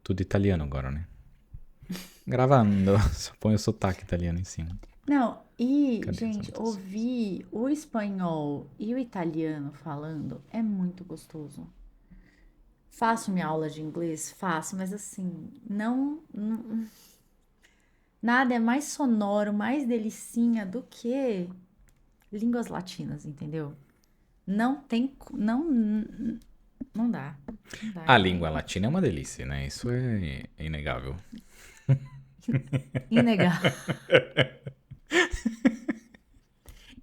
Tudo italiano agora, né? Gravando. Só põe o sotaque italiano em cima. Não, e, Cadê as gente, anotações? ouvir o espanhol e o italiano falando é muito gostoso. Faço minha aula de inglês? Faço, mas assim, nada é mais sonoro, mais delicinha do que línguas latinas, entendeu? Não tem, não dá, não dá. A língua latina é uma delícia, né? Isso é inegável. Inegável.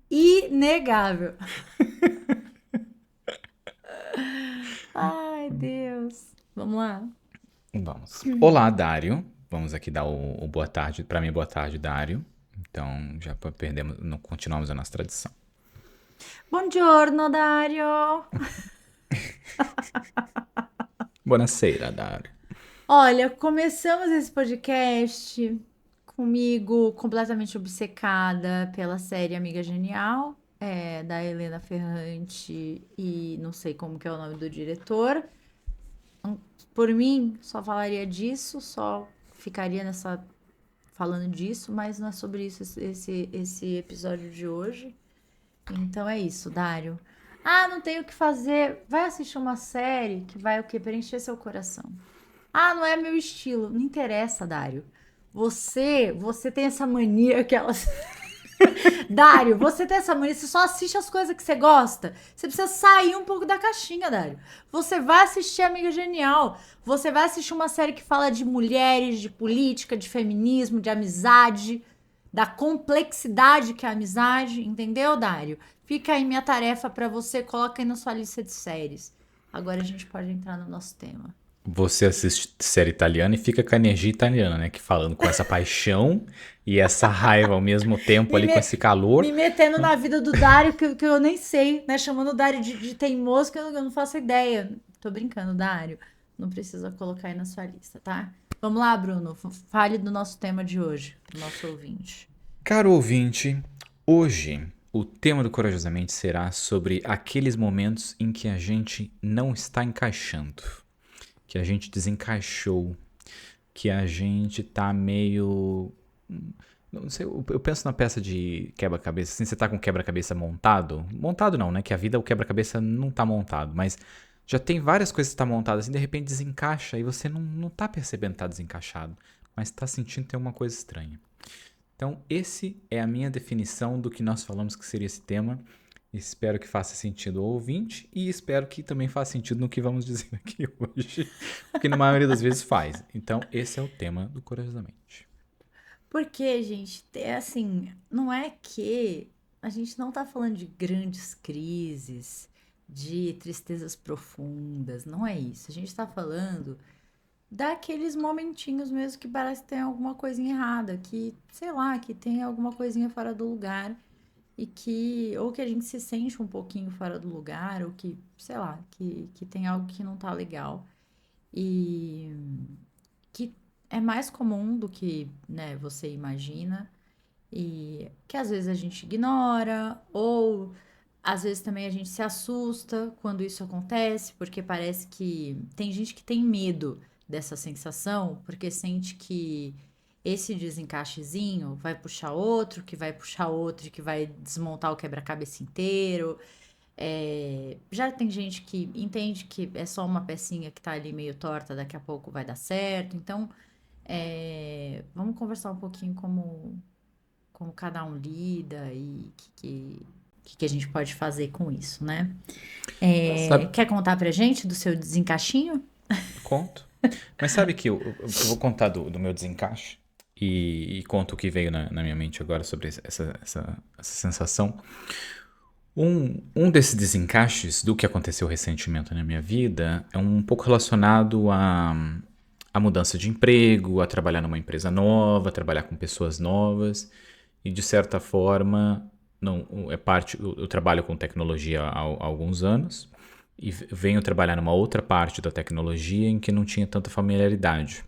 Inegável. Ai, Deus. Vamos lá. Vamos. Olá, Dário. Vamos aqui dar o boa tarde. Pra mim, boa tarde, Dário. Então, já perdemos, não continuamos a nossa tradição. Buongiorno, Dario. Buonasera, Dário. Olha, começamos esse podcast comigo completamente obcecada pela série Amiga Genial, da Helena Ferrante e não sei como que é o nome do diretor. Por mim, só falaria disso, só ficaria nessa falando disso, mas não é sobre isso esse episódio de hoje. Então é isso, Dário. Ah, não tem o que fazer. Vai assistir uma série que vai o quê? Preencher seu coração. Ah, não é meu estilo. Não interessa, Dário. Você tem essa mania que elas. Dário, você tem essa mania, você só assiste as coisas que você gosta. Você precisa sair um pouco da caixinha, Dário. Você vai assistir Amiga Genial. Você vai assistir uma série que fala de mulheres, de política, de feminismo, de amizade, da complexidade que é a amizade, entendeu, Dário? Fica aí minha tarefa pra você, coloca aí na sua lista de séries. Agora a gente pode entrar no nosso tema. Você assiste série italiana e fica com a energia italiana, né? Que falando com essa paixão e essa raiva ao mesmo tempo Me, ali com me- esse calor. Me metendo na vida do Dário que eu nem sei, né? Chamando o Dário de teimoso que eu não faço ideia. Tô brincando, Dário. Não precisa colocar aí na sua lista, tá? Vamos lá, Bruno. Fale do nosso tema de hoje, do nosso ouvinte. Caro ouvinte, hoje o tema do Corajosamente será sobre aqueles momentos em que a gente não está encaixando, que a gente desencaixou, que a gente tá meio. Não sei, eu penso na peça de quebra-cabeça. Assim, você tá com o quebra-cabeça montado. Montado não, né? Que a vida, o quebra-cabeça não tá montado. Mas já tem várias coisas que tá montadas assim, de repente desencaixa e você não tá percebendo que tá desencaixado. Mas tá sentindo que tem uma coisa estranha. Então, esse é a minha definição do que nós falamos que seria esse tema. Espero que faça sentido ao ouvinte e espero que também faça sentido no que vamos dizer aqui hoje, porque na maioria das vezes faz. Então, esse é o tema do Corajosamente. Porque, gente, é assim, não é que a gente não tá falando de grandes crises, de tristezas profundas, não é isso. A gente tá falando daqueles momentinhos mesmo que parece que tem alguma coisinha errada, que, sei lá, que tem alguma coisinha fora do lugar e que, ou que a gente se sente um pouquinho fora do lugar, ou que, sei lá, que tem algo que não tá legal. E que é mais comum do que, né, você imagina e que às vezes a gente ignora ou às vezes também a gente se assusta quando isso acontece, porque parece que tem gente que tem medo dessa sensação, porque sente que esse desencaixezinho vai puxar outro, que vai puxar outro, que vai desmontar o quebra-cabeça inteiro. Já tem gente que entende que é só uma pecinha que tá ali meio torta, daqui a pouco vai dar certo. Então, vamos conversar um pouquinho como cada um lida e o que a gente pode fazer com isso, né? Sabe, Quer contar pra gente do seu desencaixinho? conto. Mas sabe que eu vou contar do meu desencaixe e conto o que veio na minha mente agora sobre essa sensação. Um desses desencaixes do que aconteceu recentemente na minha vida é um pouco relacionado a mudança de emprego, a trabalhar numa empresa nova, a trabalhar com pessoas novas e de certa forma não é parte eu trabalho com tecnologia há alguns anos e venho trabalhar numa outra parte da tecnologia em que não tinha tanta familiaridade.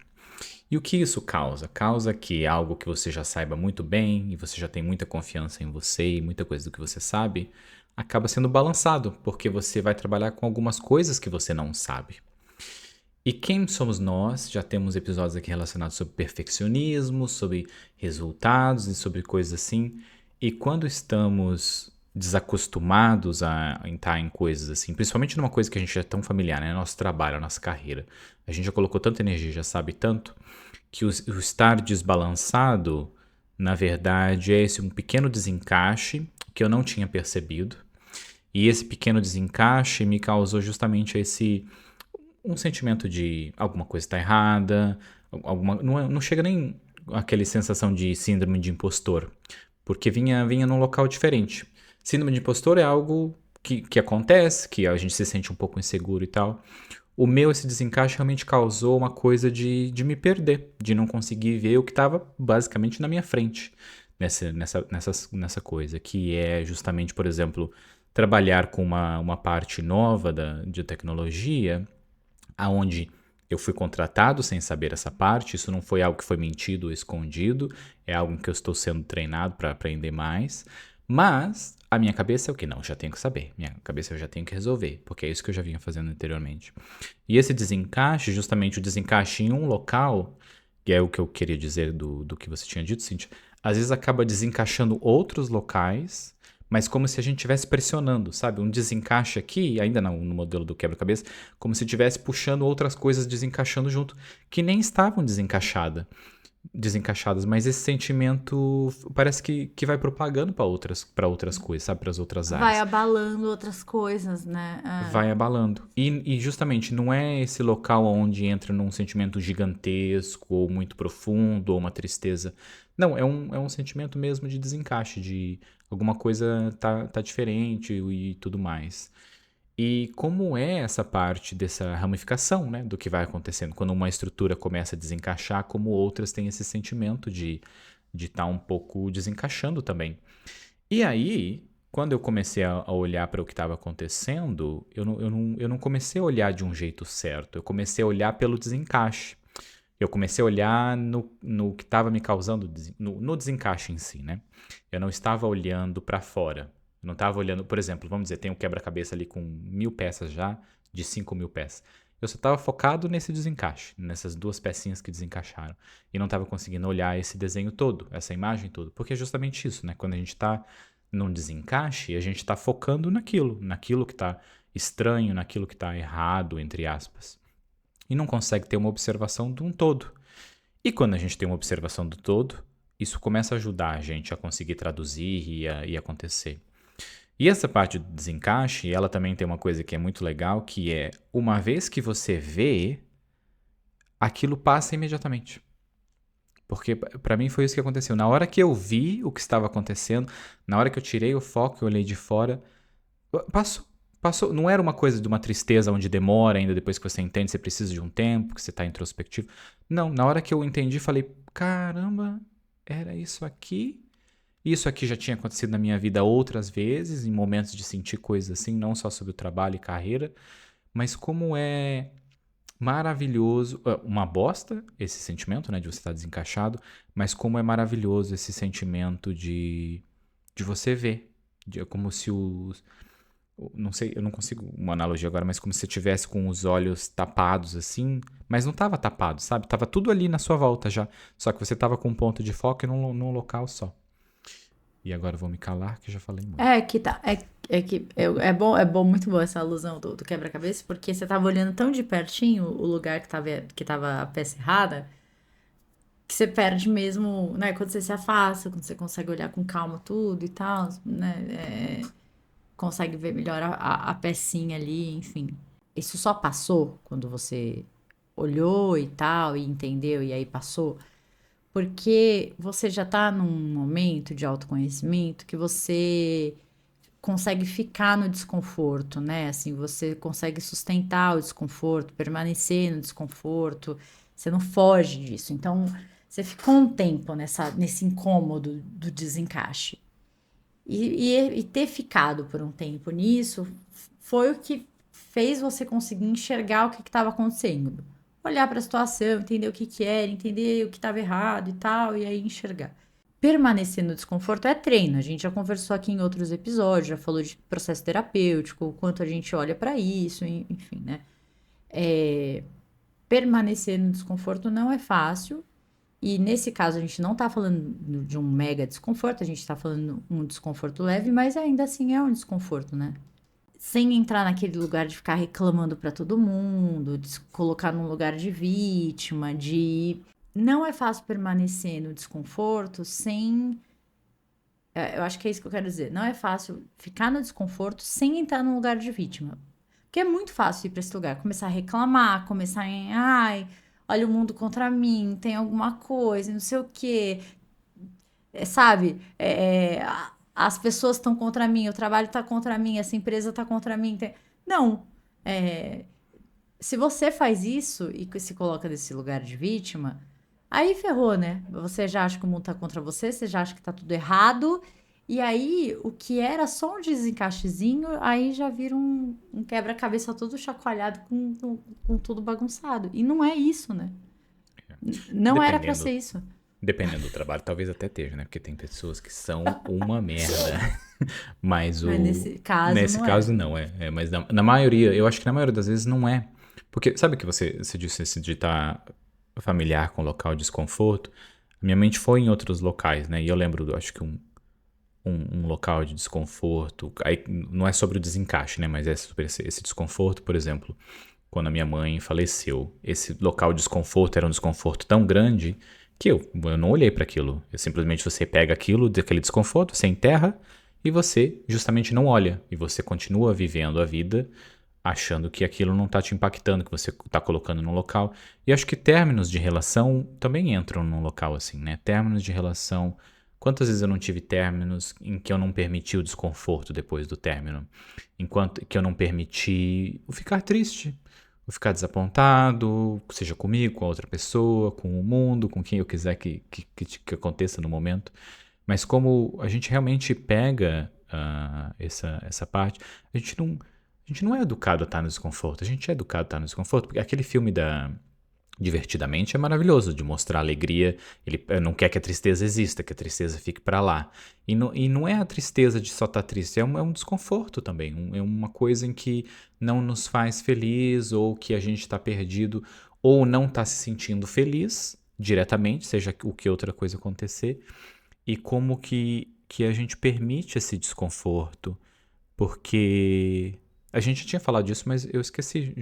E o que isso causa? Causa que algo que você já saiba muito bem e você já tem muita confiança em você e muita coisa do que você sabe acaba sendo balançado, porque você vai trabalhar com algumas coisas que você não sabe. E quem somos nós? Já temos episódios aqui relacionados sobre perfeccionismo, sobre resultados e sobre coisas assim. E quando estamos desacostumados a estar em coisas assim, principalmente numa coisa que a gente é tão familiar, né? Nosso trabalho, a nossa carreira. A gente já colocou tanta energia, já sabe tanto, que o estar desbalançado, na verdade, é esse um pequeno desencaixe que eu não tinha percebido. E esse pequeno desencaixe me causou justamente esse um sentimento de alguma coisa está errada, não chega nem aquela sensação de síndrome de impostor, porque vinha num local diferente. Síndrome de impostor é algo que acontece, que a gente se sente um pouco inseguro e tal. O meu, esse desencaixe realmente causou uma coisa de me perder, de não conseguir ver o que estava basicamente na minha frente nessa coisa, que é justamente, por exemplo, trabalhar com uma parte nova de tecnologia, aonde eu fui contratado sem saber essa parte, isso não foi algo que foi mentido ou escondido, é algo em que eu estou sendo treinado para aprender mais, mas a minha cabeça é o que? Não, já tenho que saber, minha cabeça eu já tenho que resolver, porque é isso que eu já vinha fazendo anteriormente. E esse desencaixe, justamente o desencaixe em um local, que é o que eu queria dizer do que você tinha dito, Cintia, às vezes acaba desencaixando outros locais, mas como se a gente estivesse pressionando, sabe? Um desencaixe aqui, ainda não no modelo do quebra-cabeça, como se estivesse puxando outras coisas desencaixando junto, que nem estavam desencaixadas, mas esse sentimento parece que vai propagando para outras coisas, sabe? Para as outras Vai áreas. abalando outras coisas, né? Vai abalando. E justamente não é esse local onde entra num sentimento gigantesco, ou muito profundo, ou uma tristeza. Não, é um sentimento mesmo de desencaixe, de alguma coisa tá diferente e tudo mais. E como é essa parte dessa ramificação, né, do que vai acontecendo? Quando uma estrutura começa a desencaixar, como outras têm esse sentimento de estar um pouco desencaixando também. E aí, quando eu comecei a olhar para o que estava acontecendo, eu não comecei a olhar de um jeito certo. Eu comecei a olhar pelo desencaixe. Eu comecei a olhar no que estava me causando, no desencaixe em si, né? Eu não estava olhando para fora. Eu não estava olhando, por exemplo, vamos dizer, tem um quebra-cabeça ali com 1.000 peças já, de 5.000 peças. Eu só estava focado nesse desencaixe, nessas duas pecinhas que desencaixaram. E não estava conseguindo olhar esse desenho todo, essa imagem toda. Porque é justamente isso, né? Quando a gente está num desencaixe, a gente está focando naquilo que está estranho, naquilo que está errado, entre aspas. E não consegue ter uma observação de um todo. E quando a gente tem uma observação do todo, isso começa a ajudar a gente a conseguir traduzir e acontecer. E essa parte do desencaixe, ela também tem uma coisa que é muito legal, que é, uma vez que você vê, aquilo passa imediatamente. Porque para mim foi isso que aconteceu. Na hora que eu vi o que estava acontecendo, na hora que eu tirei o foco e olhei de fora, passou. Passou. Não era uma coisa de uma tristeza onde demora ainda depois que você entende, você precisa de um tempo, que você está introspectivo. Não, na hora que eu entendi, falei, caramba, era isso aqui? Isso aqui já tinha acontecido na minha vida outras vezes, em momentos de sentir coisas assim, não só sobre o trabalho e carreira, mas como é maravilhoso, uma bosta esse sentimento, né, de você estar desencaixado, mas como é maravilhoso esse sentimento de você ver, é como se não sei, eu não consigo uma analogia agora, mas como se você tivesse com os olhos tapados assim, mas não estava tapado, sabe? Tava tudo ali na sua volta já, só que você tava com um ponto de foco num local só. E agora eu vou me calar, que eu já falei muito. É que tá. É bom, muito boa essa alusão do quebra-cabeça, porque você tava olhando tão de pertinho o lugar que tava a peça errada, que você perde mesmo, né? Quando você se afasta, quando você consegue olhar com calma tudo e tal, né? Consegue ver melhor a pecinha ali, enfim. Isso só passou quando você olhou e tal, e entendeu, e aí passou, porque você já tá num momento de autoconhecimento que você consegue ficar no desconforto, né? Assim, você consegue sustentar o desconforto, permanecer no desconforto, você não foge disso. Então, você ficou um tempo nesse incômodo do desencaixe. E ter ficado por um tempo nisso foi o que fez você conseguir enxergar o que estava acontecendo. Olhar para a situação, entender o que era, entender o que estava errado e tal, e aí enxergar. Permanecer no desconforto é treino. A gente já conversou aqui em outros episódios, já falou de processo terapêutico, o quanto a gente olha para isso, enfim, né? permanecer no desconforto não é fácil. E nesse caso, a gente não tá falando de um mega desconforto, a gente tá falando um desconforto leve, mas ainda assim é um desconforto, né? Sem entrar naquele lugar de ficar reclamando pra todo mundo, de se colocar num lugar de vítima, de. Não é fácil permanecer no desconforto sem. Eu acho que é isso que eu quero dizer. Não é fácil ficar no desconforto sem entrar num lugar de vítima. Porque é muito fácil ir pra esse lugar, começar a reclamar, começar em. Ai, olha o mundo contra mim, tem alguma coisa, não sei o quê. Sabe? As pessoas estão contra mim, o trabalho está contra mim, essa empresa está contra mim. Não. É, se você faz isso e se coloca nesse lugar de vítima, aí ferrou, né? Você já acha que o mundo tá contra você, você já acha que tá tudo errado. E aí, o que era só um desencaixezinho, aí já vira um quebra-cabeça todo chacoalhado com tudo bagunçado. E não é isso, né? Não era pra ser Dependendo, isso. dependendo do trabalho, talvez até esteja, né? Porque tem pessoas que são uma merda. Mas Mas nesse caso, nesse não era. caso não, mas na maioria, eu acho que na maioria das vezes não é. Porque sabe que você disse esse de estar familiar com o local de desconforto? Minha mente foi em outros locais, né? E eu lembro, acho que um local de desconforto. Aí não é sobre o desencaixe, né? Mas é sobre esse desconforto, por exemplo, quando a minha mãe faleceu. Esse local de desconforto era um desconforto tão grande que eu não olhei para aquilo. Simplesmente você pega aquilo, daquele desconforto, você enterra e você justamente não olha. E você continua vivendo a vida achando que aquilo não tá te impactando, que você tá colocando num local. E acho que términos de relação também entram num local assim, né? Términos de relação. Quantas vezes eu não tive términos em que eu não permiti o desconforto depois do término? Enquanto que eu não permiti o ficar triste, o ficar desapontado, seja comigo, com a outra pessoa, com o mundo, com quem eu quiser que aconteça no momento. Mas como a gente realmente pega essa parte, a gente não é educado a estar no desconforto, a gente é educado a estar no desconforto, porque aquele filme da Divertidamente é maravilhoso de mostrar alegria, ele não quer que a tristeza exista, que a tristeza fique pra lá. E não é a tristeza de só estar triste, é um desconforto também, é uma coisa em que não nos faz feliz, ou que a gente está perdido, ou não está se sentindo feliz diretamente, seja o que outra coisa acontecer, e como que a gente permite esse desconforto, porque a gente tinha falado disso, mas eu esqueci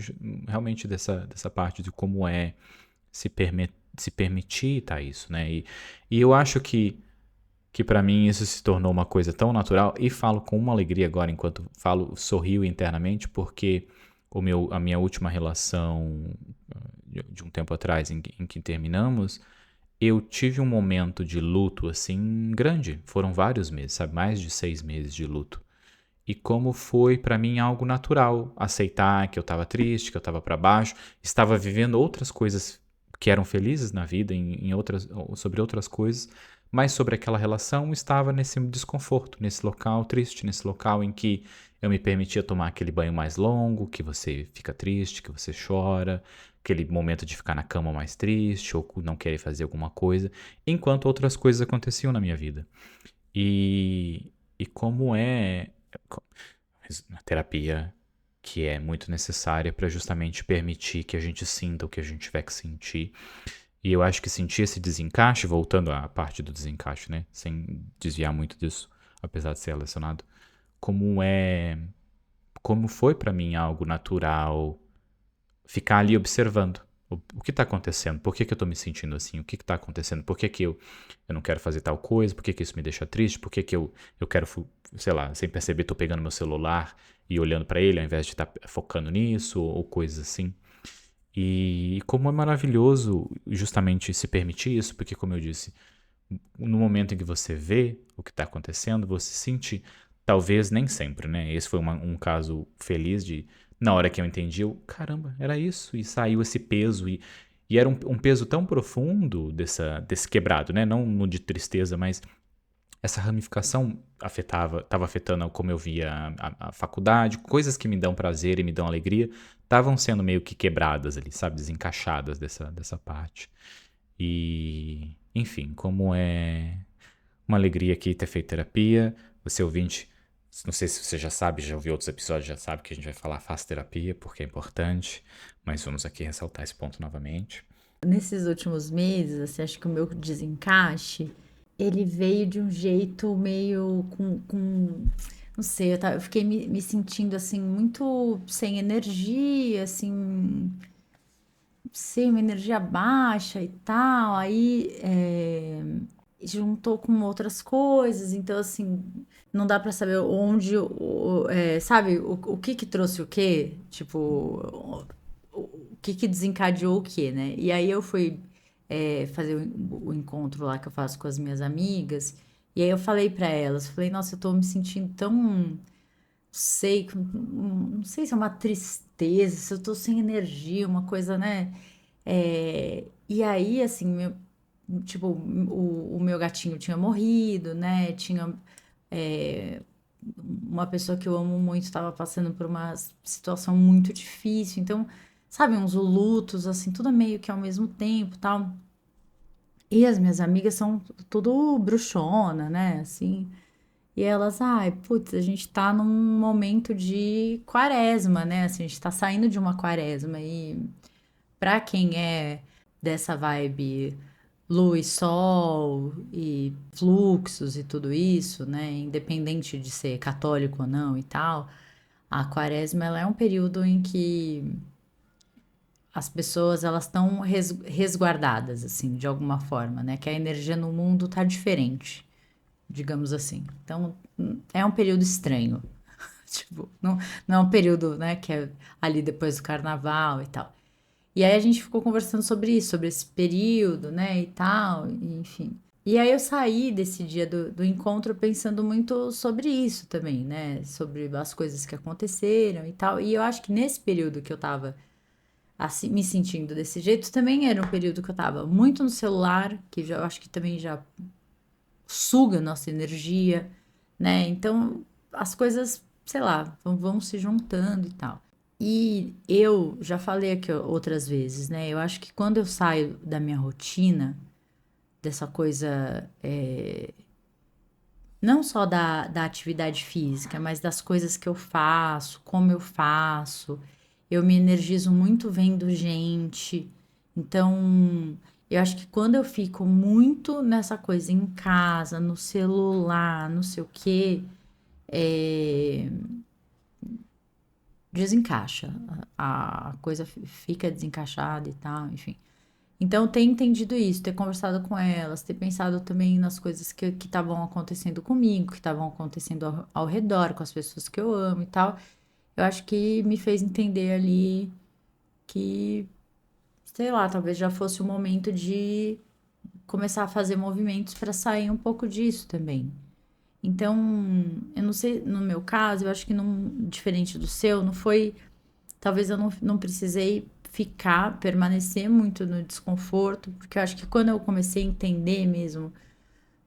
realmente dessa parte de como é se permitir tá isso, né? E eu acho que para mim isso se tornou uma coisa tão natural, e falo com uma alegria agora enquanto falo, sorrio internamente, porque a minha última relação de um tempo atrás em que terminamos, eu tive um momento de luto assim grande. Foram vários meses, sabe? Mais de 6 meses de luto. E como foi para mim algo natural aceitar que eu estava triste, que eu estava para baixo, estava vivendo outras coisas que eram felizes na vida, sobre outras coisas, mas sobre aquela relação estava nesse desconforto, nesse local triste, nesse local em que eu me permitia tomar aquele banho mais longo, que você fica triste, que você chora, aquele momento de ficar na cama mais triste ou não querer fazer alguma coisa, enquanto outras coisas aconteciam na minha vida. E como é a terapia que é muito necessária para justamente permitir que a gente sinta o que a gente tiver que sentir. E eu acho que sentir esse desencaixe, voltando à parte do desencaixe, né, sem desviar muito disso, apesar de ser relacionado, como é, como foi para mim algo natural ficar ali observando o que está acontecendo, por que eu estou me sentindo assim, o que está acontecendo, por que eu não quero fazer tal coisa, por que isso me deixa triste, por que eu quero, sei lá, sem perceber, estou pegando meu celular e olhando para ele ao invés de estar focando nisso ou coisas assim. E como é maravilhoso justamente se permitir isso, porque como eu disse, no momento em que você vê o que está acontecendo, você sente, talvez nem sempre, né? Esse foi um caso feliz de, na hora que eu entendi, caramba, era isso, e saiu esse peso, e era um peso tão profundo desse quebrado, né? Não no de tristeza, mas essa ramificação estava afetando como eu via a faculdade, coisas que me dão prazer e me dão alegria, estavam sendo meio que quebradas ali, sabe? Desencaixadas dessa parte. E, enfim, como é uma alegria aqui ter feito terapia. Você ouvinte, Não sei se você já sabe, já ouviu outros episódios, já sabe que a gente vai falar faça terapia, porque é importante, mas vamos aqui ressaltar esse ponto novamente. Nesses últimos meses, assim, acho que o meu desencaixe, ele veio de um jeito meio não sei, eu fiquei me sentindo, assim, muito sem energia, assim, não sei, uma energia baixa e tal, aí juntou com outras coisas, então, assim, não dá pra saber onde, sabe, o que que trouxe o quê, tipo, o que que desencadeou o quê, né? E aí eu fui fazer o encontro lá que eu faço com as minhas amigas, e aí eu falei pra elas, falei, nossa, eu tô me sentindo tão, não sei se é uma tristeza, se eu tô sem energia, uma coisa, né? E aí, assim, tipo, o meu gatinho tinha morrido, né? Tinha é, uma pessoa que eu amo muito estava passando por uma situação muito difícil. Então, sabe, uns lutos, assim, tudo meio que ao mesmo tempo, tal. E as minhas amigas são tudo bruxona, né? Assim. E elas, ai, putz, a gente tá num momento de quaresma, né? Assim, a gente tá saindo de uma quaresma. E pra quem é dessa vibe lua e sol e fluxos e tudo isso, né? Independente de ser católico ou não e tal, a quaresma ela é um período em que as pessoas elas estão resguardadas assim, de alguma forma, né? Que a energia no mundo tá diferente, digamos assim. Então, é um período estranho. Tipo, não é um período, né, que é ali depois do carnaval e tal. E aí a gente ficou conversando sobre isso, sobre esse período, né, e tal, e enfim. E aí eu saí desse dia do encontro pensando muito sobre isso também, né, sobre as coisas que aconteceram e tal. E eu acho que nesse período que eu tava assim, me sentindo desse jeito, também era um período que eu tava muito no celular, que já, eu acho que também já suga nossa energia, né? Então as coisas, sei lá, vão se juntando e tal. E eu já falei aqui outras vezes, né? Eu acho que quando eu saio da minha rotina, dessa coisa, não só da atividade física, mas das coisas que eu faço, como eu faço, eu me energizo muito vendo gente. Então, eu acho que quando eu fico muito nessa coisa em casa, no celular, não sei o quê, é, desencaixa. A coisa fica desencaixada e tal, enfim. Então, ter entendido isso, ter conversado com elas, ter pensado também nas coisas que estavam acontecendo comigo, que estavam acontecendo ao redor, com as pessoas que eu amo e tal, eu acho que me fez entender ali que, sei lá, talvez já fosse o momento de começar a fazer movimentos para sair um pouco disso também. Então, eu não sei, no meu caso, eu acho que não, diferente do seu, não foi. Talvez eu não precisei ficar, permanecer muito no desconforto, porque eu acho que quando eu comecei a entender mesmo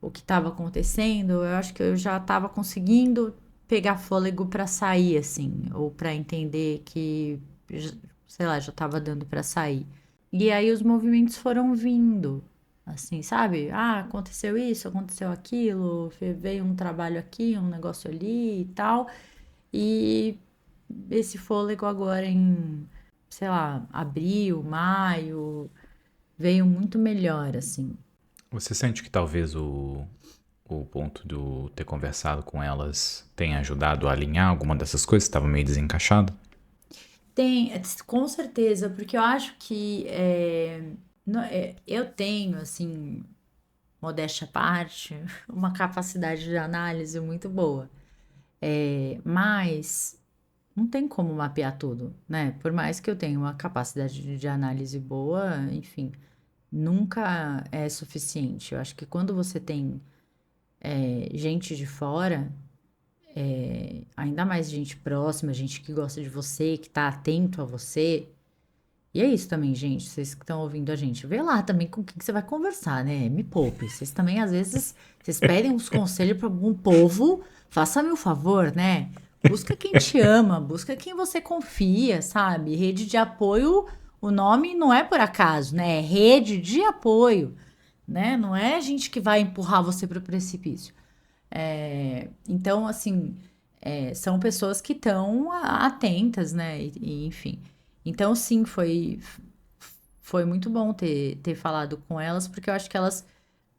o que estava acontecendo, eu acho que eu já estava conseguindo pegar fôlego para sair, assim, ou para entender que, sei lá, já estava dando para sair. E aí os movimentos foram vindo, assim, sabe? Ah, aconteceu isso, aconteceu aquilo, veio um trabalho aqui, um negócio ali e tal. E esse fôlego agora em, sei lá, abril, maio, veio muito melhor, assim. Você sente que talvez o ponto do ter conversado com elas tenha ajudado a alinhar alguma dessas coisas que estava meio desencaixado? Tem, com certeza, porque eu acho que eu tenho, assim, modéstia à parte, uma capacidade de análise muito boa. Mas não tem como mapear tudo, né? Por mais que eu tenha uma capacidade de análise boa, enfim, nunca é suficiente. Eu acho que quando você tem gente de fora, ainda mais gente próxima, gente que gosta de você, que tá atento a você. E é isso também, gente. Vocês que estão ouvindo a gente, vê lá também com quem que você vai conversar, né? Me poupe. Vocês também, às vezes, vocês pedem uns conselhos para algum povo. Faça-me o favor, né? Busca quem te ama, busca quem você confia, sabe? Rede de apoio, o nome não é por acaso, né? É rede de apoio, né? Não é gente que vai empurrar você para o precipício. Então, assim, são pessoas que estão atentas, né? Enfim. Então, sim, foi muito bom ter falado com elas, porque eu acho que elas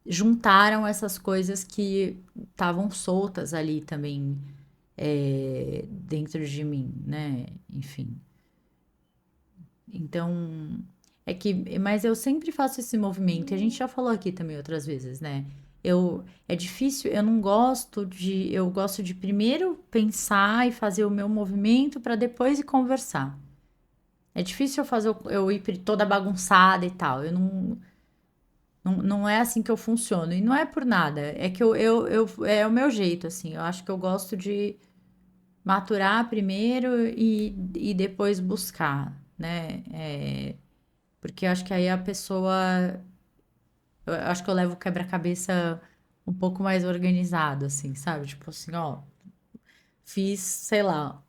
juntaram essas coisas que estavam soltas ali também dentro de mim, né? Enfim. Então, mas eu sempre faço esse movimento, e a gente já falou aqui também outras vezes, né? É difícil, eu gosto de primeiro pensar e fazer o meu movimento para depois ir conversar. É difícil eu ir toda bagunçada e tal. Eu não é assim que eu funciono. E não é por nada. É que é o meu jeito, assim. Eu acho que eu gosto de maturar primeiro e depois buscar, né? Porque eu acho que aí a pessoa. Eu acho que eu levo o quebra-cabeça um pouco mais organizado, assim, sabe? Tipo assim, ó, fiz, sei lá,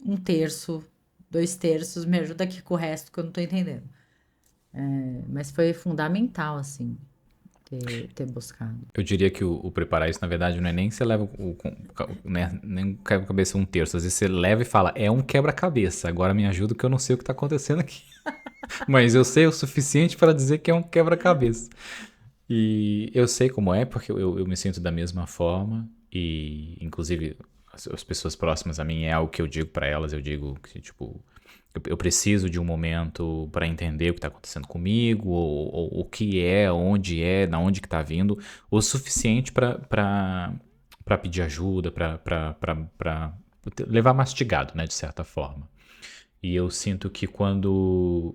um terço, dois terços, me ajuda aqui com o resto que eu não tô entendendo. Mas foi fundamental, assim, ter buscado. Eu diria que o preparar isso, na verdade, não é nem que você leva né, nem quebra-cabeça um terço. Às vezes você leva e fala, é um quebra-cabeça. Agora me ajuda que eu não sei o que tá acontecendo aqui. Mas eu sei o suficiente para dizer que é um quebra-cabeça. E eu sei como é, porque eu me sinto da mesma forma. E, inclusive, as pessoas próximas a mim é algo que eu digo para elas. Eu digo que, tipo, eu preciso de um momento para entender o que está acontecendo comigo, ou o que é, onde é, da onde que tá vindo, o suficiente para pedir ajuda, para levar mastigado, né, de certa forma. E eu sinto que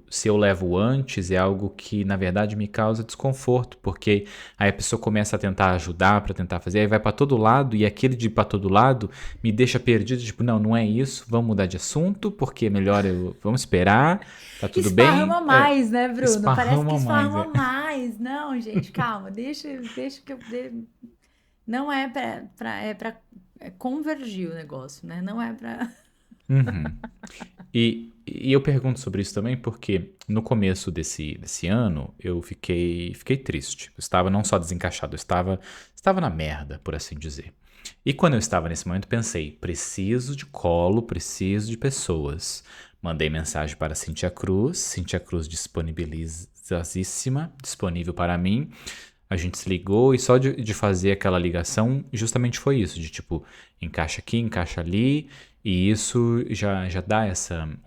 se eu levo antes, é algo que na verdade me causa desconforto, porque aí a pessoa começa a tentar ajudar, para tentar fazer, aí vai para todo lado, e aquele de ir para todo lado me deixa perdido, tipo, não, não é isso, vamos mudar de assunto, porque é melhor vamos esperar, tá tudo bem. Esparrama mais, né, Bruno? Parece que Esparrama mais, esparrama mais. Não, gente, calma, deixa que eu. Não é pra convergir o negócio, né? Não é pra. Uhum. E eu pergunto sobre isso também porque no começo desse ano eu fiquei triste. Eu estava não só desencaixado, eu estava na merda, por assim dizer. E quando eu estava nesse momento, pensei: preciso de colo, preciso de pessoas. Mandei mensagem para Cintia Cruz disponibilizadíssima, disponível para mim. A gente se ligou e só de fazer aquela ligação justamente foi isso, de tipo, encaixa aqui, encaixa ali, e isso já dá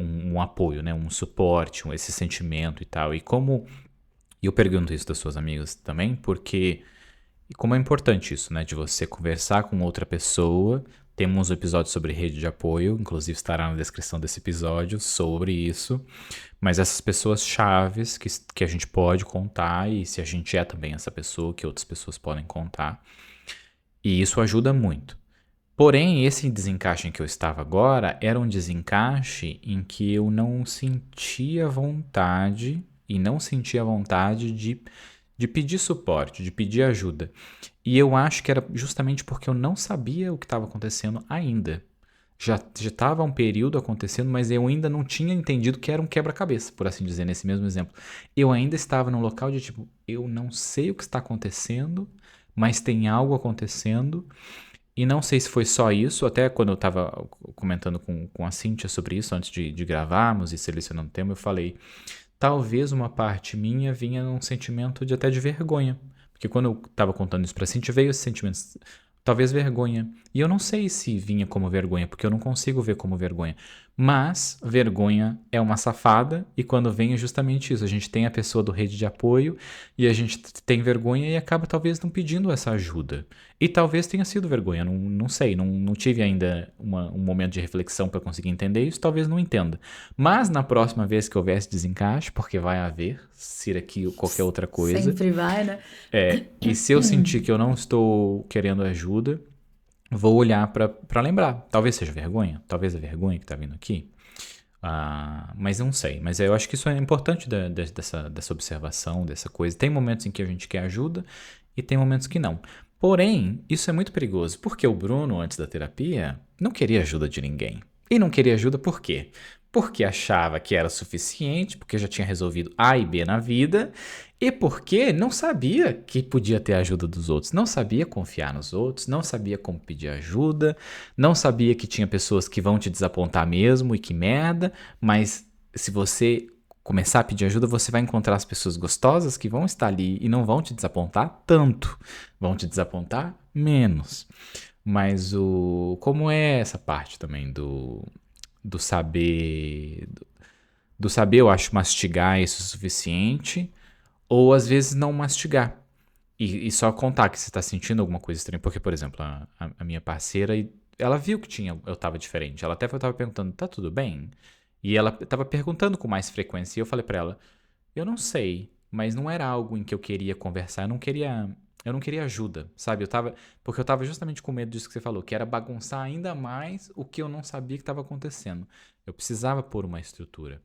um apoio, né? Um suporte, esse sentimento e tal. E eu pergunto isso das suas amigas também, porque e como é importante isso, né? De você conversar com outra pessoa. Temos um episódio sobre rede de apoio, inclusive estará na descrição desse episódio sobre isso. Mas essas pessoas chaves que a gente pode contar, e se a gente é também essa pessoa, que outras pessoas podem contar. E isso ajuda muito. Porém, esse desencaixe em que eu estava agora era um desencaixe em que eu não sentia vontade e não sentia vontade de pedir suporte, de pedir ajuda. E eu acho que era justamente porque eu não sabia o que estava acontecendo ainda. Já estava um período acontecendo, mas eu ainda não tinha entendido que era um quebra-cabeça, por assim dizer, nesse mesmo exemplo. Eu ainda estava num local de tipo, eu não sei o que está acontecendo, mas tem algo acontecendo. E não sei se foi só isso, até quando eu estava comentando com a Cíntia sobre isso, antes de gravarmos e selecionando o tema, eu falei, talvez uma parte minha vinha num sentimento até de vergonha. Porque quando eu estava contando isso pra Cíntia, veio esse sentimento, talvez vergonha. E eu não sei se vinha como vergonha, porque eu não consigo ver como vergonha. Mas vergonha é uma safada, e quando vem é justamente isso. A gente tem a pessoa do rede de apoio, e a gente tem vergonha e acaba talvez não pedindo essa ajuda. E talvez tenha sido vergonha, não sei, não tive ainda um momento de reflexão para conseguir entender isso, talvez não entenda. Mas na próxima vez que houver esse desencaixe, porque vai haver, se aqui ou qualquer outra coisa, Sempre vai, né? e se eu sentir que eu não estou querendo ajuda, vou olhar para lembrar. Talvez seja vergonha, talvez a vergonha que está vindo aqui. Mas não sei. Mas eu acho que isso é importante dessa observação, dessa coisa. Tem momentos em que a gente quer ajuda e tem momentos que não. Porém, isso é muito perigoso, porque o Bruno, antes da terapia, não queria ajuda de ninguém. E não queria ajuda por quê? porque achava que era suficiente, porque já tinha resolvido A e B na vida, e porque não sabia que podia ter a ajuda dos outros, não sabia confiar nos outros, não sabia como pedir ajuda, não sabia que tinha pessoas que vão te desapontar mesmo e que merda, mas se você começar a pedir ajuda, você vai encontrar as pessoas gostosas que vão estar ali e não vão te desapontar tanto, vão te desapontar menos. Mas como é essa parte também do saber, do saber, eu acho, mastigar isso o suficiente, ou às vezes não mastigar. E só contar que você tá sentindo alguma coisa estranha. Porque, por exemplo, a minha parceira, ela viu que eu tava diferente. Ela até tava perguntando, tá tudo bem? E ela tava perguntando com mais frequência. E eu falei pra ela, eu não sei, mas não era algo em que eu queria conversar. Eu não queria ajuda, sabe? Porque eu tava justamente com medo disso que você falou, que era bagunçar ainda mais o que eu não sabia que estava acontecendo. Eu precisava pôr uma estrutura.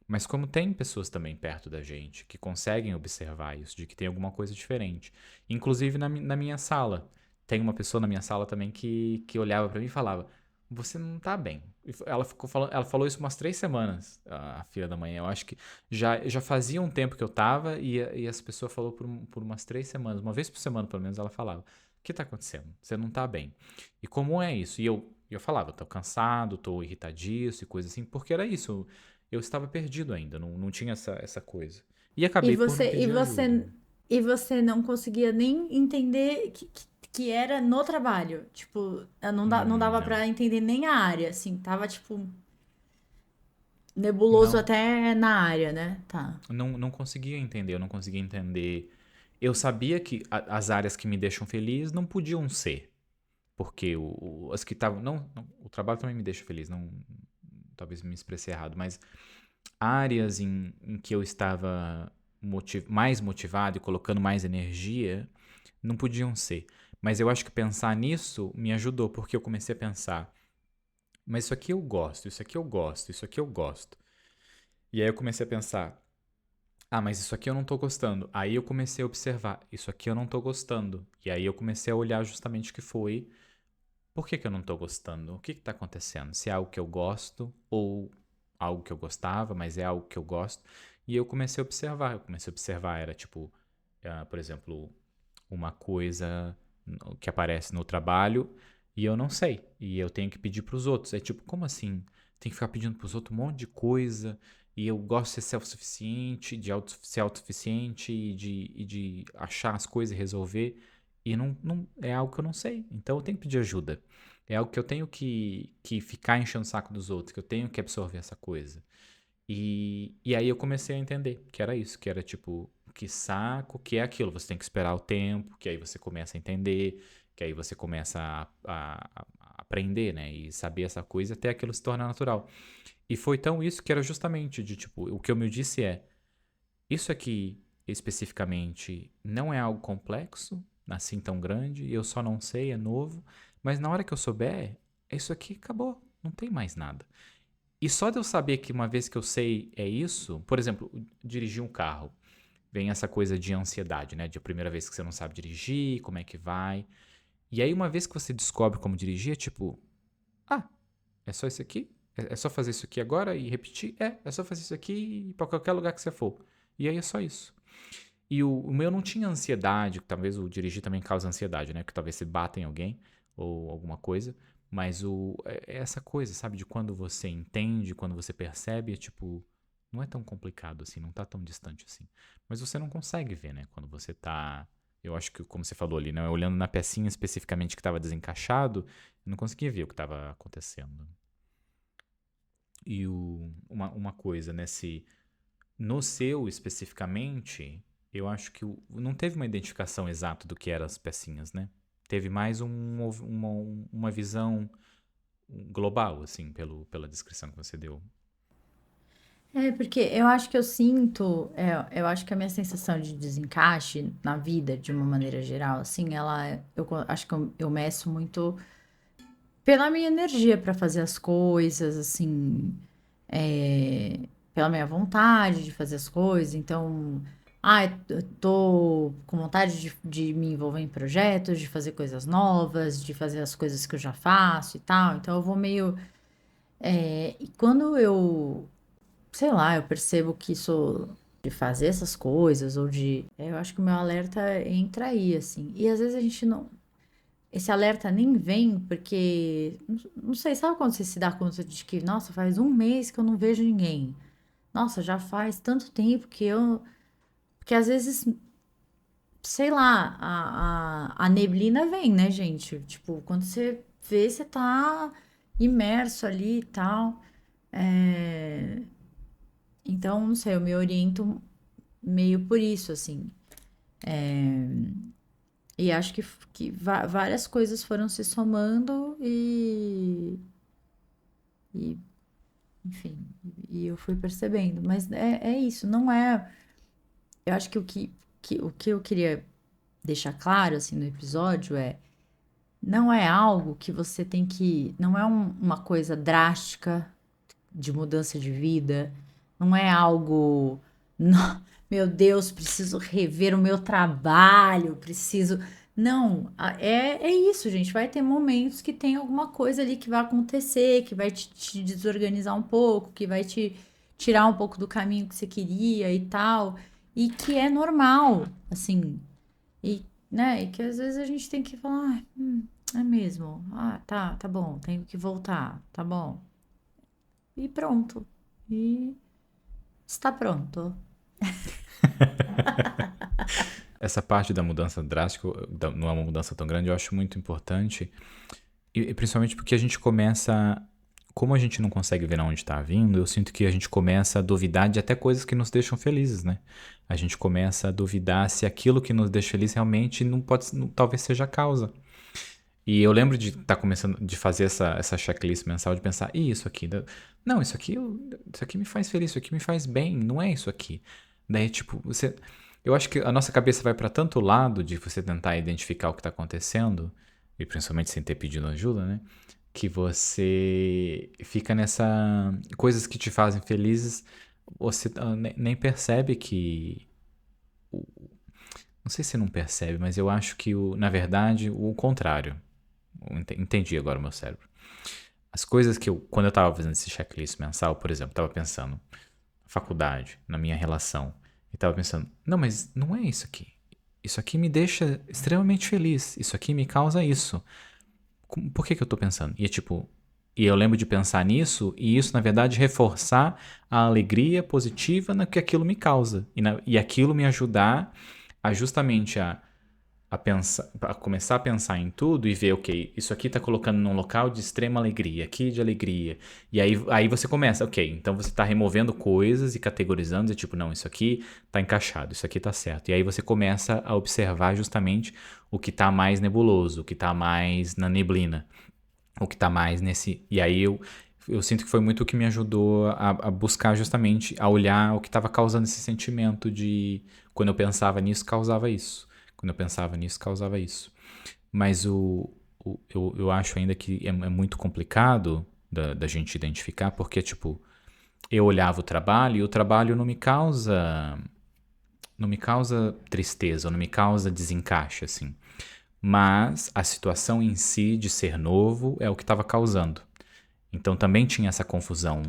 Mas como tem pessoas também perto da gente que conseguem observar isso, de que tem alguma coisa diferente. Inclusive na minha sala. Tem uma pessoa na minha sala também que olhava pra mim e falava: Você não tá bem. Ela falou isso umas 3 semanas, a filha da manhã. Eu acho que já fazia um tempo que eu tava e essa pessoa falou por umas 3 semanas. Uma vez por semana, pelo menos, ela falava: O que tá acontecendo? Você não tá bem. E como é isso? E eu falava: Tô cansado, tô irritadiço e coisa assim, porque era isso. Eu estava perdido ainda, não tinha essa coisa. E E acabei por não você, e pedir ajuda. você, e você não conseguia nem entender que era no trabalho. Tipo, não dava Não. pra entender nem a área, assim. Tava, tipo, nebuloso Não. até na área, né? Tá. Não conseguia entender, eu não conseguia entender. Eu sabia que as áreas que me deixam feliz não podiam ser. Porque as que estavam. Não, o trabalho também me deixa feliz, não. Talvez me expressei errado, mas áreas em que eu estava mais motivado e colocando mais energia não podiam ser. Mas eu acho que pensar nisso me ajudou, porque eu comecei a pensar, mas isso aqui eu gosto, isso aqui eu gosto, isso aqui eu gosto. E aí eu comecei a pensar, mas isso aqui eu não tô gostando. Aí eu comecei a observar, isso aqui eu não tô gostando. E aí eu comecei a olhar justamente o que foi, por que que eu não tô gostando? O que que tá acontecendo? Se é algo que eu gosto ou algo que eu gostava, mas é algo que eu gosto. E eu comecei a observar, era tipo, por exemplo, uma coisa que aparece no trabalho e eu não sei. E eu tenho que pedir para os outros. É tipo, como assim? Tem que ficar pedindo para os outros um monte de coisa e eu gosto de ser self-suficiente, ser autossuficiente e de achar as coisas e resolver. E não é algo que eu não sei. Então eu tenho que pedir ajuda. É algo que eu tenho que ficar enchendo o saco dos outros, que eu tenho que absorver essa coisa. E aí eu comecei a entender que era isso, que era tipo, que saco, que é aquilo. Você tem que esperar o tempo, que aí você começa a entender, que aí você começa a aprender, né? E saber essa coisa até aquilo se tornar natural. E foi tão isso que era justamente de tipo, o que eu me disse é, isso aqui especificamente não é algo complexo, assim tão grande, eu só não sei, é novo, mas na hora que eu souber, isso aqui acabou, não tem mais nada. E só de eu saber que uma vez que eu sei é isso, por exemplo, dirigir um carro, vem essa coisa de ansiedade, né? De a primeira vez que você não sabe dirigir, como é que vai. E aí, uma vez que você descobre como dirigir, é tipo, ah, é só isso aqui? É só fazer isso aqui agora e repetir? É só fazer isso aqui e ir pra qualquer lugar que você for. E aí é só isso. E o meu não tinha ansiedade, talvez o dirigir também causa ansiedade, né? Que talvez você bata em alguém ou alguma coisa. Mas é essa coisa, sabe? De quando você entende, quando você percebe, é tipo, não é tão complicado assim, não tá tão distante assim. Mas você não consegue ver, né? Quando você tá. Eu acho que, como você falou ali, né? Olhando na pecinha especificamente que estava desencaixado, eu não conseguia ver o que estava acontecendo. E uma coisa, né? No seu especificamente, eu acho que não teve uma identificação exata do que eram as pecinhas, né? Teve mais uma visão global, assim, pela descrição que você deu. É, porque eu acho que eu sinto, eu acho que a minha sensação de desencaixe na vida, de uma maneira geral, assim, acho que eu meço muito pela minha energia para fazer as coisas, assim, pela minha vontade de fazer as coisas. Então, eu tô com vontade de me envolver em projetos, de fazer coisas novas, de fazer as coisas que eu já faço e tal. Então, eu vou meio. E quando eu, sei lá, eu percebo que isso de fazer essas coisas, ou de. Eu acho que o meu alerta entra aí, assim. E às vezes a gente não. Esse alerta nem vem porque. Não sei, sabe quando você se dá conta de que, nossa, faz um mês que eu não vejo ninguém? Nossa, já faz tanto tempo que eu. Porque às vezes, sei lá, a neblina vem, né, gente? Tipo, quando você vê, você tá imerso ali e tal. É, então, não sei, eu me oriento meio por isso, assim. E acho que várias coisas foram se somando e enfim, e eu fui percebendo. Mas é isso, não é. Eu acho que o que eu queria deixar claro, assim, no episódio é. Não é algo que você tem que. Não é uma coisa drástica de mudança de vida. Não é algo. Meu Deus, preciso rever o meu trabalho, preciso. Não, é isso, gente. Vai ter momentos que tem alguma coisa ali que vai acontecer, que vai te desorganizar um pouco, que vai te tirar um pouco do caminho que você queria e tal. E que é normal, assim. E, né, e que às vezes a gente tem que falar, é mesmo. Ah, tá bom, tenho que voltar, tá bom. E pronto. E está pronto. Essa parte da mudança drástica, não é uma mudança tão grande, eu acho muito importante. E principalmente porque a gente começa. Como a gente não consegue ver onde está vindo, eu sinto que a gente começa a duvidar de até coisas que nos deixam felizes, né? A gente começa a duvidar se aquilo que nos deixa feliz realmente não pode, talvez seja a causa. E eu lembro de estar começando de fazer essa checklist mensal de pensar, e isso aqui, não, isso aqui me faz feliz, isso aqui me faz bem, não é isso aqui. Daí, tipo, eu acho que a nossa cabeça vai para tanto lado de você tentar identificar o que está acontecendo, e principalmente sem ter pedido ajuda, né? Que você fica nessa coisas que te fazem felizes, você nem percebe que não sei se você não percebe, mas eu acho que na verdade o contrário. Entendi agora o meu cérebro. As coisas que quando eu tava fazendo esse checklist mensal, por exemplo, tava pensando na faculdade, na minha relação, e tava pensando, não, mas não é isso aqui. Isso aqui me deixa extremamente feliz. Isso aqui me causa isso. Por que que eu tô pensando? E é tipo, e eu lembro de pensar nisso e isso, na verdade, reforçar a alegria positiva no que aquilo me causa. E aquilo me ajudar a justamente a pensar, a começar a pensar em tudo e ver, ok, isso aqui tá colocando num local de extrema alegria, aqui de alegria. E aí você começa, ok, então você tá removendo coisas e categorizando, e tipo, não, isso aqui tá encaixado, isso aqui tá certo. E aí você começa a observar justamente o que tá mais nebuloso, o que tá mais na neblina, o que tá mais nesse. E aí eu sinto que foi muito o que me ajudou a buscar justamente, a olhar o que estava causando esse sentimento de quando eu pensava nisso, causava isso. Quando eu pensava nisso, causava isso. Mas eu acho ainda que é muito complicado da gente identificar, porque, tipo, eu olhava o trabalho e o trabalho não me causa tristeza, não me causa desencaixe, assim. Mas a situação em si de ser novo é o que estava causando. Então também tinha essa confusão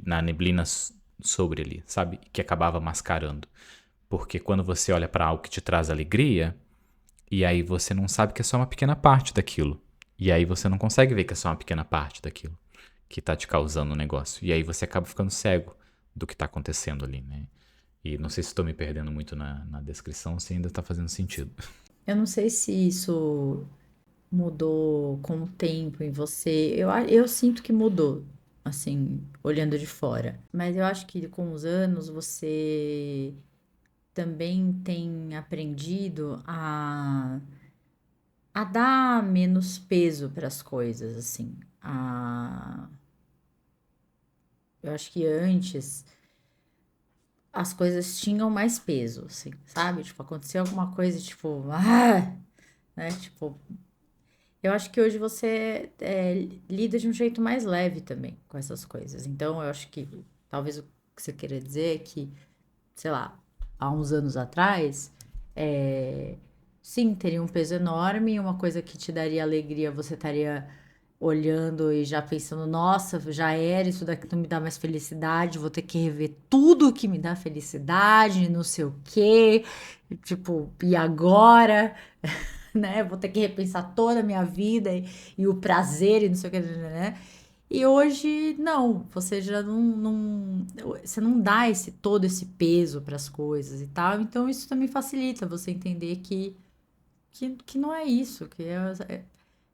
na neblina sobre ele, sabe? Que acabava mascarando. Porque quando você olha para algo que te traz alegria, e aí você não sabe que é só uma pequena parte daquilo. E aí você não consegue ver que é só uma pequena parte daquilo que tá te causando o negócio. E aí você acaba ficando cego do que tá acontecendo ali, né? E não sei se estou me perdendo muito na descrição, se ainda tá fazendo sentido. Eu não sei se isso mudou com o tempo em você. Eu sinto que mudou, assim, olhando de fora. Mas eu acho que com os anos você também tem aprendido a dar menos peso para as coisas, assim. Eu acho que antes as coisas tinham mais peso, assim, sabe? Tipo, acontecia alguma coisa, tipo, né? Tipo, eu acho que hoje você lida de um jeito mais leve também com essas coisas. Então, eu acho que talvez o que você queira dizer é que, sei lá, há uns anos atrás, sim, teria um peso enorme, uma coisa que te daria alegria, você estaria. olhando e já pensando, nossa, já era, isso daqui não me dá mais felicidade, vou ter que rever tudo que me dá felicidade, não sei o quê, tipo, e agora, né? Vou ter que repensar toda a minha vida e o prazer e não sei o que, né? E hoje, não, você já você não dá todo esse peso para as coisas e tal, então isso também facilita você entender que não é isso,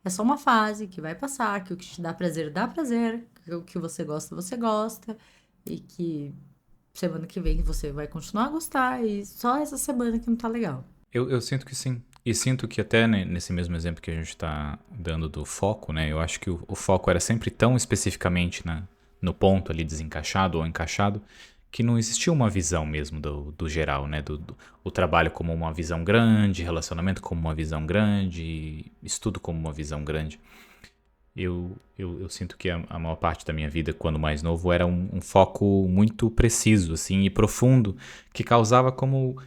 é só uma fase que vai passar, que o que te dá prazer, que o que você gosta, e que semana que vem você vai continuar a gostar, e só essa semana que não tá legal. Eu sinto que sim. E sinto que até nesse mesmo exemplo que a gente está dando do foco, né? Eu acho que o foco era sempre tão especificamente no ponto ali desencaixado ou encaixado que não existia uma visão mesmo do geral, né? O trabalho como uma visão grande, relacionamento como uma visão grande, estudo como uma visão grande. Eu sinto que a maior parte da minha vida, quando mais novo, era um foco muito preciso, assim, e profundo, que causava como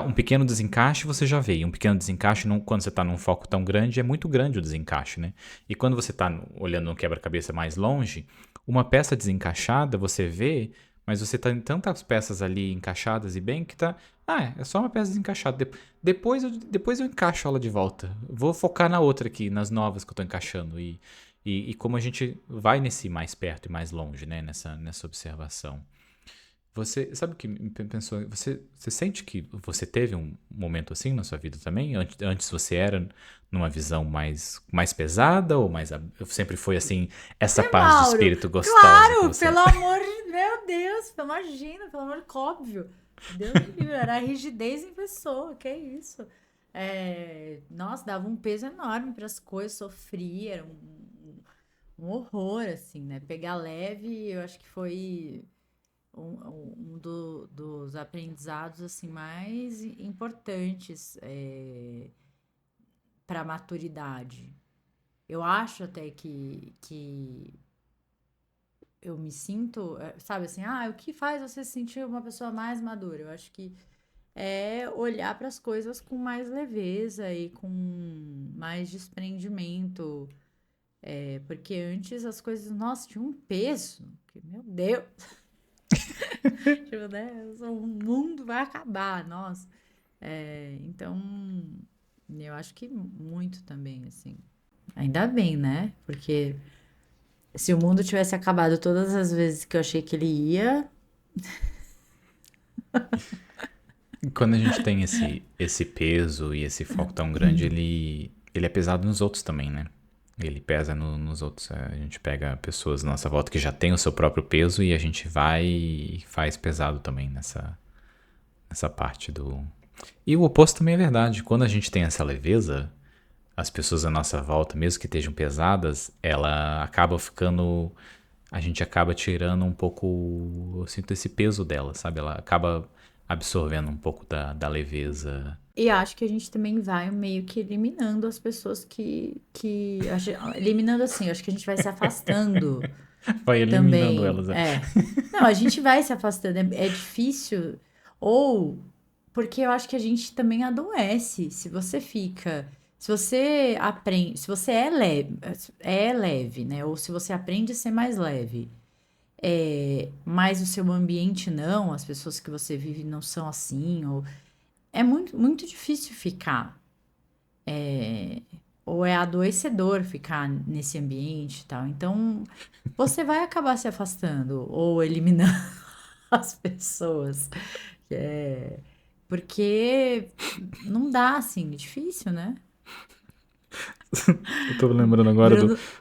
um pequeno desencaixe, você já vê. E um pequeno desencaixe, quando você está num foco tão grande, é muito grande o desencaixe, né? E quando você está olhando um quebra-cabeça mais longe, uma peça desencaixada, você vê, mas você tá em tantas peças ali encaixadas e bem que tá. Ah, é só uma peça desencaixada. Depois eu encaixo ela de volta. Vou focar na outra aqui, nas novas que eu tô encaixando. E como a gente vai nesse mais perto e mais longe, né? Nessa observação. Você sabe o que me pensou? Você sente que você teve um momento assim na sua vida também? Antes você era numa visão mais pesada ou sempre foi assim, essa É, paz de Mauro, espírito gostosa que claro, você. pelo amor de meu Deus, imagina, pelo amor de óbvio. Deus me livre, era rigidez em pessoa, que é isso. É, nossa, dava um peso enorme para as coisas, sofria, era um horror, assim, né? Pegar leve, eu acho que foi dos aprendizados assim mais importantes para a maturidade. Eu acho até que eu me sinto, sabe assim, o que faz você se sentir uma pessoa mais madura? Eu acho que é olhar para as coisas com mais leveza e com mais desprendimento. Porque antes as coisas, nossa, tinham um peso, que, meu Deus, tipo, né? O mundo vai acabar, nossa. Então, eu acho que muito também, assim. Ainda bem, né? Porque se o mundo tivesse acabado todas as vezes que eu achei que ele ia, Quando a gente tem esse peso e esse foco tão grande, ele é pesado nos outros também, né? Ele pesa nos outros. A gente pega pessoas à nossa volta que já têm o seu próprio peso e a gente vai e faz pesado também nessa parte do. E o oposto também é verdade. Quando a gente tem essa leveza, as pessoas à nossa volta, mesmo que estejam pesadas, ela acaba ficando. A gente acaba tirando um pouco, eu sinto esse peso dela, sabe? Ela acaba absorvendo um pouco da leveza. e acho que a gente também vai meio que eliminando as pessoas eliminando assim, acho que a gente vai se afastando Vai eliminando também. elas. Né? É. Não, a gente vai se afastando, é difícil. Ou porque eu acho que a gente também adoece. Se você aprende, se você é leve, né? Ou se você aprende a ser mais leve, mas o seu ambiente não, as pessoas que você vive não são assim, ou é muito, muito difícil ficar. Ou é adoecedor ficar nesse ambiente e tal. Então, você vai acabar se afastando ou eliminando as pessoas. É, porque não dá, assim, é difícil, né? Eu tô lembrando agora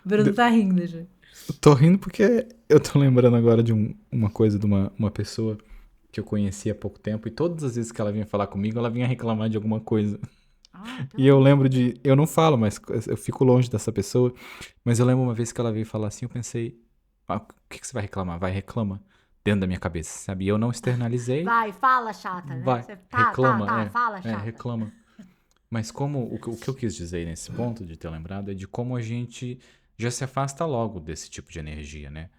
Bruno tá rindo já. Eu tô rindo porque eu tô lembrando agora de uma coisa de uma pessoa que eu conheci há pouco tempo e todas as vezes que ela vinha falar comigo, ela vinha reclamar de alguma coisa. Ah, E eu tá. lembro de. Eu não falo, mas eu fico longe dessa pessoa. Mas eu lembro uma vez que ela veio falar assim, eu pensei, o que você vai reclamar? Vai, reclama. Dentro da minha cabeça, sabe? E eu não externalizei, Vai, fala, chata, né? vai, Você, reclama, fala, chata. reclama. Mas como o que eu quis dizer nesse ponto de ter lembrado é de como a gente já se afasta logo desse tipo de energia, né?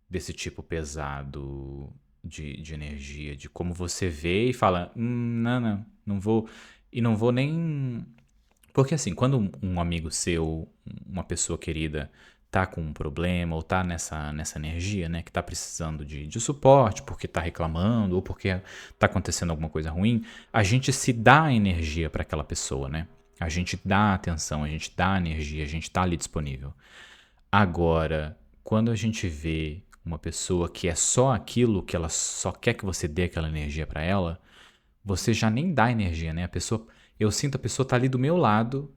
Desse tipo pesado de energia, de como você vê e fala, não vou. E não vou nem. Porque assim, quando um amigo seu, uma pessoa querida, tá com um problema ou tá nessa energia, né, que tá precisando de suporte porque tá reclamando ou porque tá acontecendo alguma coisa ruim, a gente se dá energia para aquela pessoa, né? A gente dá atenção, a gente dá energia, a gente tá ali disponível. Agora, quando a gente vê uma pessoa que é só aquilo, que ela só quer que você dê aquela energia para ela, você já nem dá energia, né? A pessoa, eu sinto a pessoa tá ali do meu lado,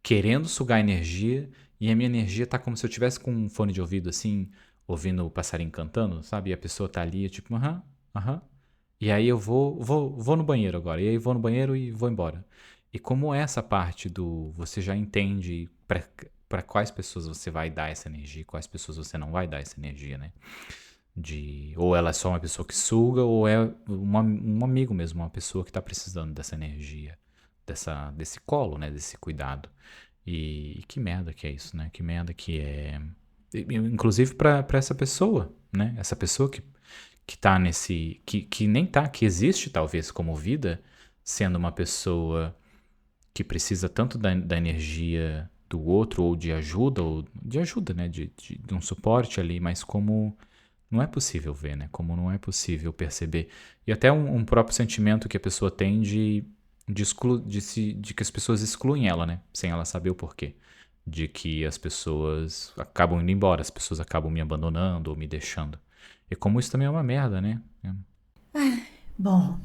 querendo sugar energia, e a minha energia tá como se eu tivesse com um fone de ouvido assim, ouvindo o passarinho cantando, sabe? E a pessoa tá ali, tipo, aham, aham. E aí eu vou no banheiro agora. E aí vou no banheiro e vou embora. E como é essa parte do você já entende para quais pessoas você vai dar essa energia, quais pessoas você não vai dar essa energia, né? Ou ela é só uma pessoa que suga, ou é um amigo mesmo, uma pessoa que está precisando dessa energia, desse colo, né? Desse cuidado. E que merda que é isso, né? Que merda que é. Inclusive para essa pessoa, né? Essa pessoa que tá nesse. Que nem tá, que existe talvez como vida, sendo uma pessoa que precisa tanto da energia do outro, ou de ajuda, né? De um suporte ali, mas como não é possível ver, né? Como não é possível perceber. E até um próprio sentimento que a pessoa tem de que as pessoas excluem ela, né? Sem ela saber o porquê. De que as pessoas acabam indo embora, as pessoas acabam me abandonando ou me deixando. E como isso também é uma merda, né? Bom,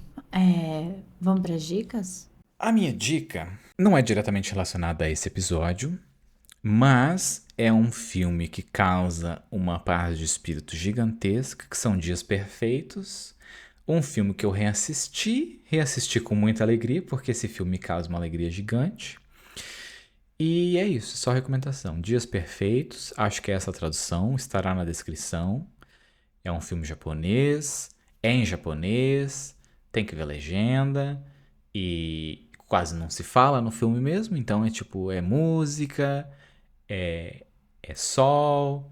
vamos para as dicas? A minha dica não é diretamente relacionada a esse episódio, mas é um filme que causa uma paz de espírito gigantesca, que são Dias Perfeitos. Um filme que eu reassisti com muita alegria, porque esse filme me causa uma alegria gigante. E é isso, só recomendação. Dias Perfeitos, acho que é essa tradução, estará na descrição. É um filme japonês, é em japonês, tem que ver legenda e quase não se fala no filme mesmo, então é tipo, é música, é sol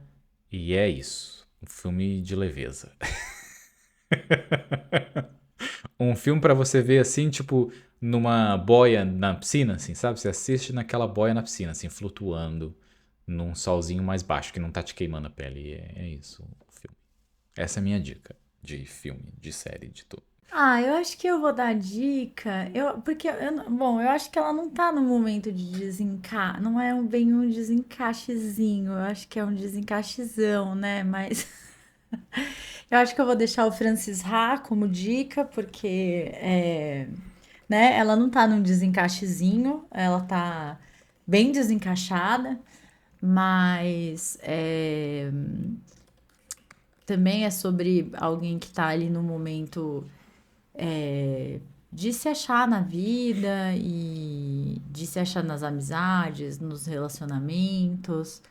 e é isso. Um filme de leveza. Um filme pra você ver assim, tipo, numa boia na piscina, assim, sabe? Você assiste naquela boia na piscina, assim, flutuando num solzinho mais baixo, que não tá te queimando a pele. É isso, o filme. Essa é a minha dica de filme, de série, de tudo. Ah, eu acho que eu vou dar dica. Porque bom, eu acho que ela não tá no momento de não é bem um desencaixezinho, eu acho que é um desencaixezão, né? Mas eu acho que eu vou deixar o Francis Ha como dica, porque né, ela não tá num desencaixezinho, ela tá bem desencaixada, mas também é sobre alguém que tá ali no momento de se achar na vida e de se achar nas amizades, nos relacionamentos.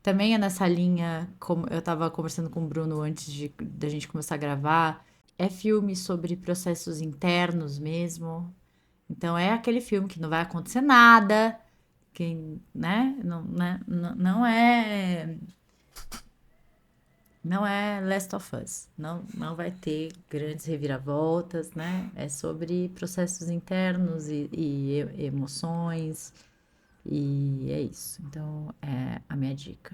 Também é nessa linha, como eu tava conversando com o Bruno antes da gente começar a gravar, é filme sobre processos internos mesmo. Então é aquele filme que não vai acontecer nada, que, não é não é Last of Us. Não vai ter grandes reviravoltas, né? É sobre processos internos e emoções. E é isso. Então, é a minha dica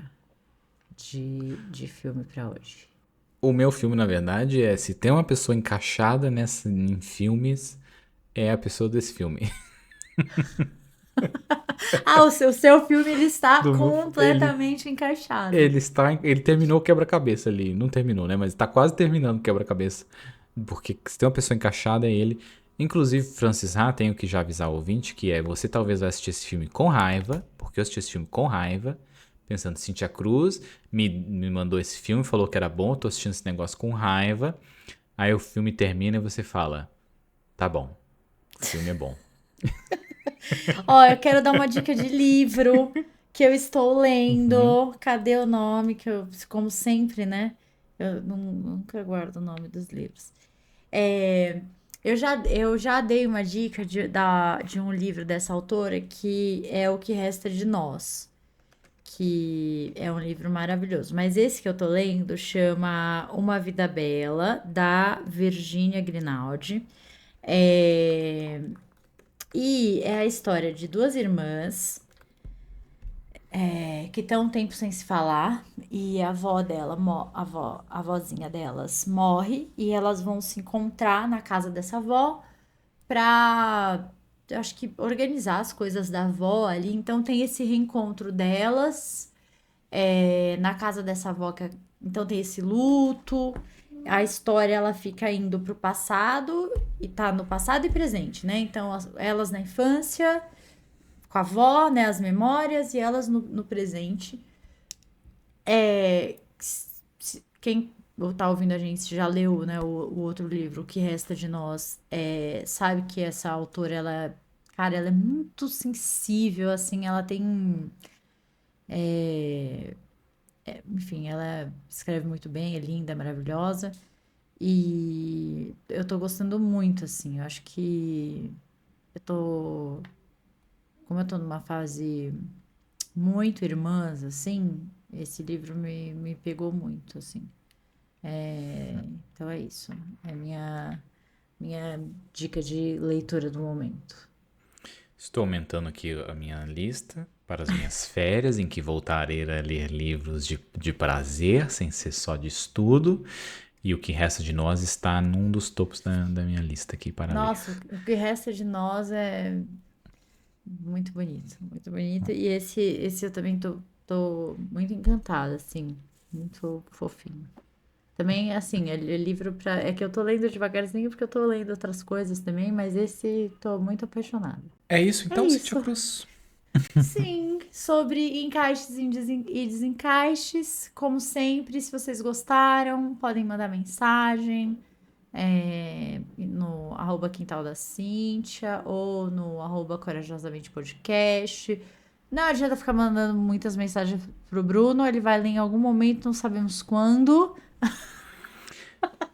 de filme pra hoje. O meu filme, na verdade, é se tem uma pessoa encaixada em filmes, é a pessoa desse filme. Ah, o seu filme ele está Do meu, ele, completamente encaixado. ele terminou o quebra-cabeça ali. Não terminou, né? Mas tá quase terminando o quebra-cabeça. Porque se tem uma pessoa encaixada é ele. Inclusive, Francis Ha, tenho que já avisar o ouvinte que você talvez vai assistir esse filme com raiva, porque eu assisti esse filme com raiva, pensando, Cintia Cruz me mandou esse filme, falou que era bom, eu tô assistindo esse negócio com raiva. Aí o filme termina e você fala, tá bom, o filme é bom. Ó, eu quero dar uma dica de livro que eu estou Uhum. lendo. Cadê o nome? Que eu, como sempre, né? Eu nunca guardo o nome dos livros. É, eu já dei uma dica de um livro dessa autora que é O Que Resta de Nós, que é um livro maravilhoso. Mas esse que eu tô lendo chama Uma Vida Bela, da Virginia Grinaldi. É, e é a história de duas irmãs que estão um tempo sem se falar e a avó dela, a vozinha delas morre e elas vão se encontrar na casa dessa avó pra, eu acho que organizar as coisas da avó ali. Então tem esse reencontro delas na casa dessa avó, então tem esse luto. A história ela fica indo pro passado e tá no passado e presente, né? Então elas na infância com a avó, né? As memórias e elas no presente. Quem tá ouvindo a gente já leu, né, o outro livro, O Que Resta de Nós, sabe que essa autora, cara, ela é muito sensível, assim, ela tem, enfim, ela escreve muito bem, é linda, é maravilhosa, e eu tô gostando muito, assim, eu acho que eu tô, como eu tô numa fase muito irmãs, assim, esse livro me pegou muito, assim. Então é isso. É minha dica de leitura do momento. Estou aumentando aqui a minha lista para as minhas férias, em que voltarei a ler livros de prazer, sem ser só de estudo. E O Que Resta de Nós está num dos topos da minha lista aqui para ler. Nossa, o que resta de nós é muito bonito, muito bonito. E esse eu também tô muito encantada, assim, muito fofinho. Também, assim, é livro pra. É que eu tô lendo devagarzinho porque eu tô lendo outras coisas também, mas esse tô muito apaixonada. É isso É então, Cintia isso. Cruz. Sim, sobre encaixes e desencaixes, como sempre, se vocês gostaram, podem mandar mensagem no @quintal da Cíntia ou no @corajosamente podcast. Não adianta ficar mandando muitas mensagens pro Bruno, ele vai ler em algum momento, não sabemos quando.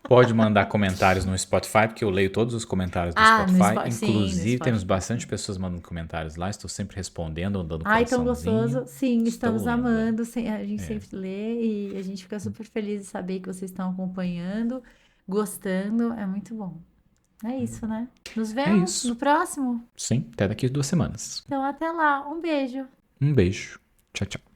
Pode mandar comentários no Spotify, porque eu leio todos os comentários do Ah, Spotify. sim, no Inclusive, temos Spotify, bastante sim. pessoas mandando comentários lá. Estou sempre respondendo, dando Ai, tão gostoso. coraçãozinho. Sim, Estou estamos lendo, é. amando. A gente sempre lê e a gente fica super feliz de saber que vocês estão acompanhando, gostando. É muito bom. É isso, né? Nos É vemos no isso. próximo. Sim, até daqui a 2 semanas. Então, até lá. Um beijo. Um beijo. Tchau, tchau.